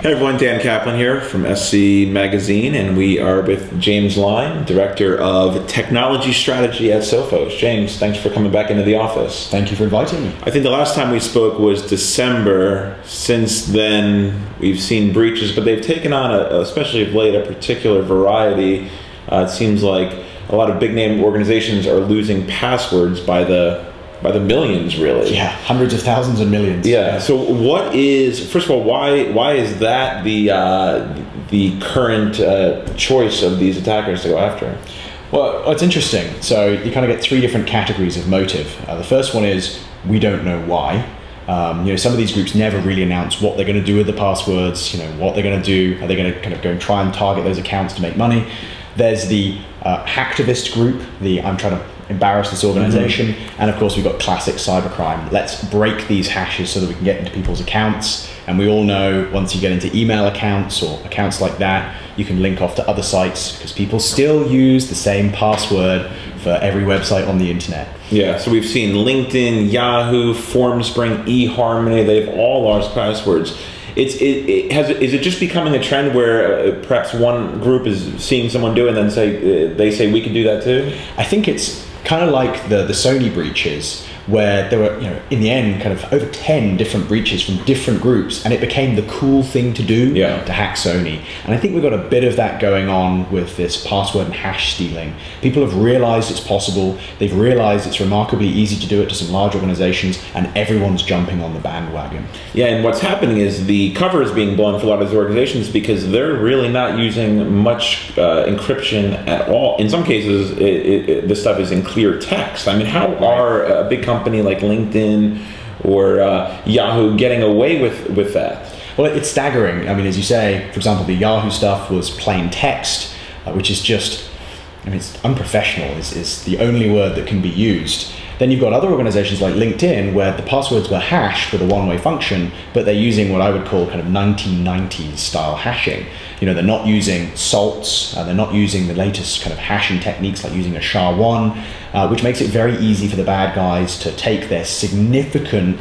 Hey everyone, Dan Kaplan here from SC Magazine, and we are with James Lyne, Director of Technology Strategy at Sophos. James, thanks for coming back into the office. Thank you for inviting me. I think the last time we spoke was December. Since then, we've seen breaches, but they've taken on, especially of late, a particular variety. It seems like a lot of big name organizations are losing passwords by the millions, really. Yeah, hundreds of thousands and millions. Yeah. So, what is, first of all, why is that the current choice of these attackers to go after? Well, it's interesting. So you kind of get three different categories of motive. The first one is we don't know why. Some of these groups never really announce what they're going to do with the passwords. What they're going to do. Are they going to kind of go and try and target those accounts to make money? There's the hacktivist group. I'm trying to embarrass this organization. And of course, we've got classic cybercrime. Let's break these hashes so that we can get into people's accounts. And we all know once you get into email accounts or accounts like that, you can link off to other sites because people still use the same password for every website on the internet. Yeah, so we've seen LinkedIn, Yahoo, Formspring, eHarmony, they've all lost passwords. Is it just becoming a trend where perhaps one group is seeing someone do it and then they say we can do that too? I think it's kind of like the Sony breaches, where there were, in the end, kind of over 10 different breaches from different groups, and it became the cool thing to do to hack Sony. And I think we've got a bit of that going on with this password and hash stealing. People have realized it's possible. They've realized it's remarkably easy to do it to some large organizations, and everyone's jumping on the bandwagon. Yeah, and what's happening is the cover is being blown for a lot of these organizations because they're really not using much encryption at all. In some cases, this stuff is in clear text. I mean, how are a big company like LinkedIn or Yahoo getting away with that? Well, it's staggering. I mean, as you say, for example, the Yahoo stuff was plain text, which is just, it's unprofessional is the only word that can be used. Then you've got other organizations like LinkedIn where the passwords were hashed with a one-way function, but they're using what I would call kind of 1990s style hashing. They're not using salts, they're not using the latest kind of hashing techniques like using a SHA-1, which makes it very easy for the bad guys to take their significant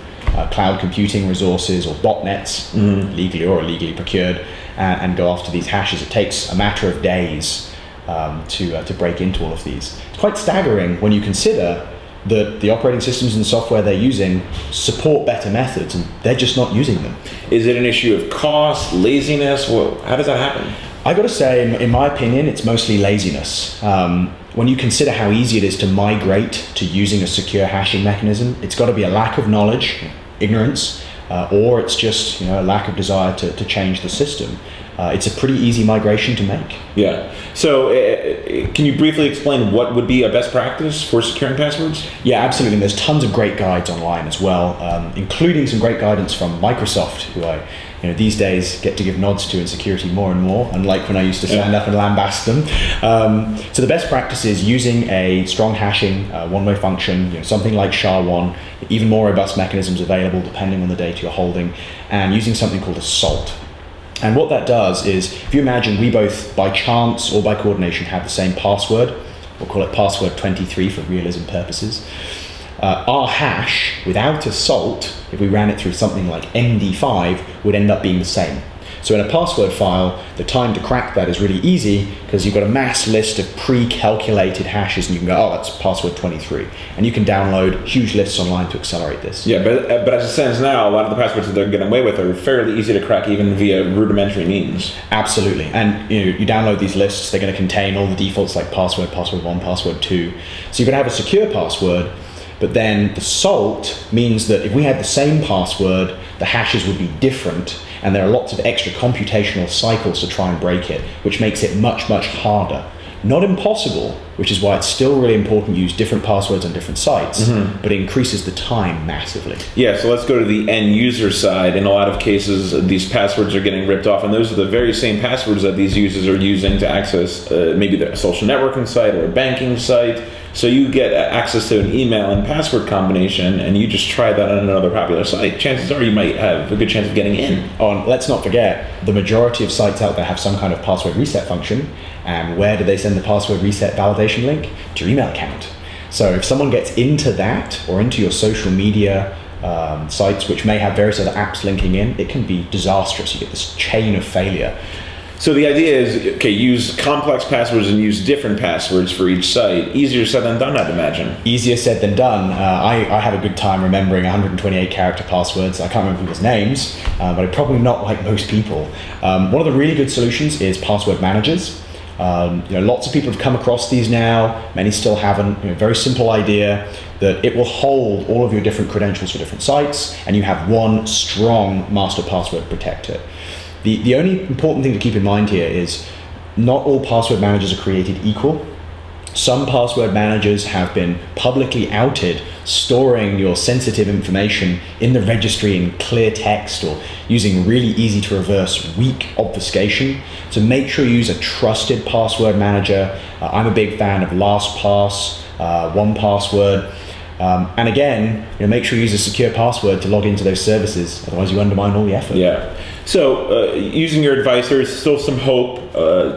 cloud computing resources or botnets, legally or illegally procured, and go after these hashes. It takes a matter of days to break into all of these. It's quite staggering when you consider that the operating systems and software they're using support better methods, and they're just not using them. Is it an issue of cost, laziness? How does that happen? I got to say, in my opinion, it's mostly laziness. When you consider how easy it is to migrate to using a secure hashing mechanism, it's got to be a lack of knowledge, ignorance, or it's just a lack of desire to change the system. It's a pretty easy migration to make. Yeah. So can you briefly explain what would be a best practice for securing passwords? Yeah, absolutely. And there's tons of great guides online as well, including some great guidance from Microsoft, who I these days get to give nods to in security more and more, unlike when I used to stand up and lambast them. So the best practice is using a strong hashing one-way function, something like SHA-1, even more robust mechanisms available depending on the data you're holding, and using something called a salt. And what that does is, if you imagine we both, by chance or by coordination, have the same password, we'll call it password 23 for realism purposes. Our hash, without a salt, if we ran it through something like MD5, would end up being the same. So in a password file, the time to crack that is really easy because you've got a mass list of pre-calculated hashes and you can go, oh, that's password 23. And you can download huge lists online to accelerate this. Yeah, but as it stands now, a lot of the passwords that they're getting away with are fairly easy to crack even via rudimentary means. Absolutely. And you download these lists, they're going to contain all the defaults like password, password 1, password 2. So you can have a secure password, but then the salt means that if we had the same password, the hashes would be different, and there are lots of extra computational cycles to try and break it, which makes it much, much harder. Not impossible, which is why it's still really important to use different passwords on different sites, but it increases the time massively. Yeah, so let's go to the end user side. In a lot of cases, these passwords are getting ripped off, and those are the very same passwords that these users are using to access maybe their social networking site or a banking site. So you get access to an email and password combination, and you just try that on another popular site. Chances are you might have a good chance of getting in. Oh, and let's not forget, the majority of sites out there have some kind of password reset function. And where do they send the password reset validation link? To your email account. So if someone gets into that, or into your social media sites which may have various other apps linking in, it can be disastrous. You get this chain of failure. So the idea is, okay, use complex passwords and use different passwords for each site. Easier said than done, I'd imagine. Easier said than done. I have a good time remembering 128 character passwords. I can't remember people's names, but I'm probably not like most people. One of the really good solutions is password managers. Lots of people have come across these now. Many still haven't. Very simple idea that it will hold all of your different credentials for different sites, and you have one strong master password protector. The only important thing to keep in mind here is not all password managers are created equal. Some password managers have been publicly outed storing your sensitive information in the registry in clear text or using really easy to reverse weak obfuscation. So make sure you use a trusted password manager. I'm a big fan of LastPass, 1Password. And again, make sure you use a secure password to log into those services, otherwise you undermine all the effort. Yeah. So using your advice, there's still some hope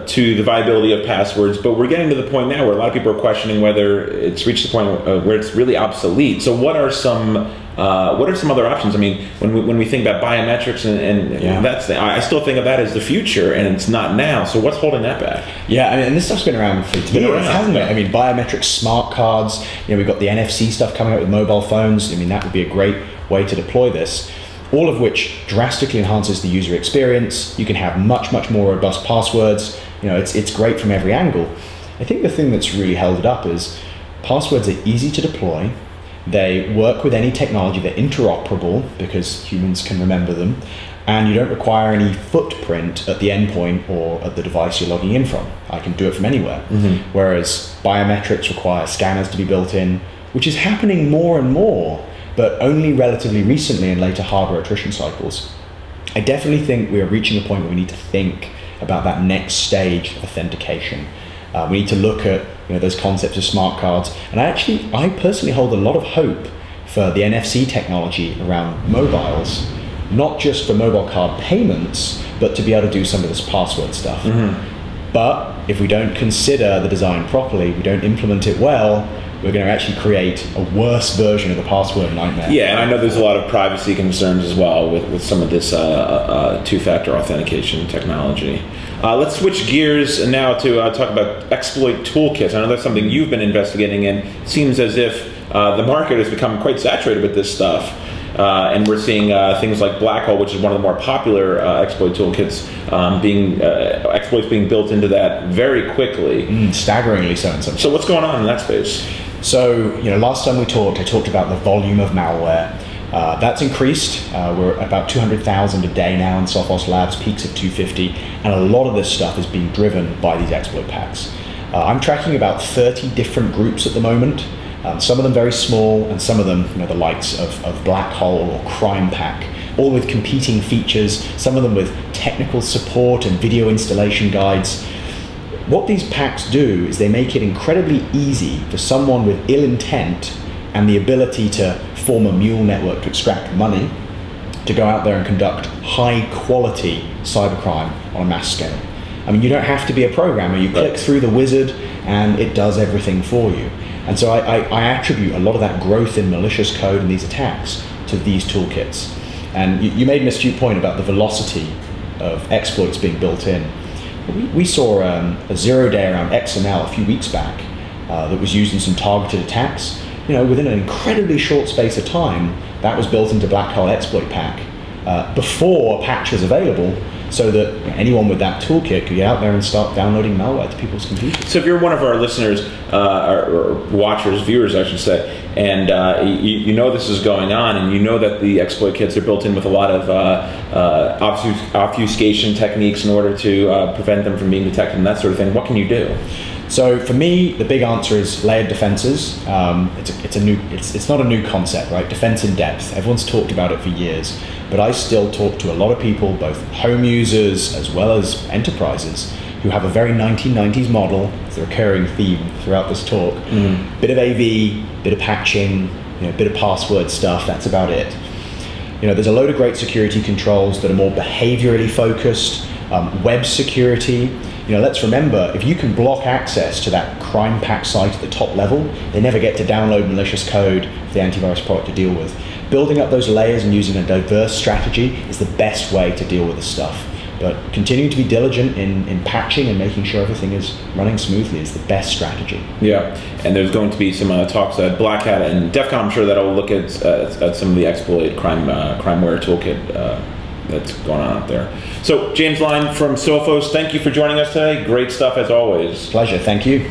to the viability of passwords, but we're getting to the point now where a lot of people are questioning whether it's reached the point where it's really obsolete. So what are some other options? I mean, when we think about biometrics and that's I still think of that as the future, and it's not now. So what's holding that back? Yeah, I mean, and this stuff's been around for years, hasn't it? I mean, biometric smart cards. We've got the NFC stuff coming out with mobile phones. I mean, that would be a great way to deploy this. All of which drastically enhances the user experience. You can have much more robust passwords. It's great from every angle. I think the thing that's really held it up is passwords are easy to deploy. They work with any technology. They're interoperable because humans can remember them, and you don't require any footprint at the endpoint or at the device you're logging in from. I can do it from anywhere. Mm-hmm. Whereas biometrics require scanners to be built in, which is happening more and more, but only relatively recently in later hardware attrition cycles. I definitely think we are reaching a point where we need to think about that next stage of authentication. We need to look at those concepts of smart cards, and I personally hold a lot of hope for the NFC technology around mobiles, not just for mobile card payments, but to be able to do some of this password stuff. Mm-hmm. But if we don't consider the design properly, we don't implement it well, we're going to actually create a worse version of the password nightmare. Yeah, and I know there's a lot of privacy concerns as well with some of this two-factor authentication technology. Let's switch gears now to talk about exploit toolkits. I know that's something you've been investigating, and it seems as if the market has become quite saturated with this stuff. And we're seeing things like Black Hole, which is one of the more popular exploit toolkits, exploits being built into that very quickly. Staggeringly so in some cases. So what's going on in that space? So, last time I talked about the volume of malware. That's increased. We're at about 200,000 a day now in Sophos Labs, peaks of 250, and a lot of this stuff is being driven by these exploit packs. I'm tracking about 30 different groups at the moment. Some of them very small, and some of them, the likes of Black Hole or Crime Pack, all with competing features, some of them with technical support and video installation guides. What these packs do is they make it incredibly easy for someone with ill intent and the ability to form a mule network to extract money to go out there and conduct high quality cybercrime on a mass scale. I mean, you don't have to be a programmer. You click through the wizard and it does everything for you. And so I attribute a lot of that growth in malicious code and these attacks to these toolkits. And you made an astute point about the velocity of exploits being built in. We saw a 0-day around XML a few weeks back that was used in some targeted attacks. Within an incredibly short space of time, that was built into Black Hole exploit pack before a patch was available, so that anyone with that toolkit could get out there and start downloading malware to people's computers. So if you're one of our listeners, or watchers, viewers I should say, and you know this is going on, and you know that the exploit kits are built in with a lot of obfuscation techniques in order to prevent them from being detected and that sort of thing, what can you do? So for me, the big answer is layered defenses. It's not a new concept, right? Defense in depth. Everyone's talked about it for years, but I still talk to a lot of people, both home users as well as enterprises, who have a very 1990s model. It's a recurring theme throughout this talk. Bit of AV, bit of patching, bit of password stuff. That's about it. There's a load of great security controls that are more behaviorally focused. Web security. Let's remember, if you can block access to that crime pack site at the top level, they never get to download malicious code for the antivirus product to deal with. building up those layers and using a diverse strategy is the best way to deal with this stuff. But continuing to be diligent in patching and making sure everything is running smoothly is the best strategy. Yeah, and there's going to be some talks at Black Hat and DEF CON. I'm sure that'll look at some of the exploit crimeware toolkit that's going on out there. So James Lyne from Sophos, thank you for joining us today. Great stuff as always. Pleasure, thank you.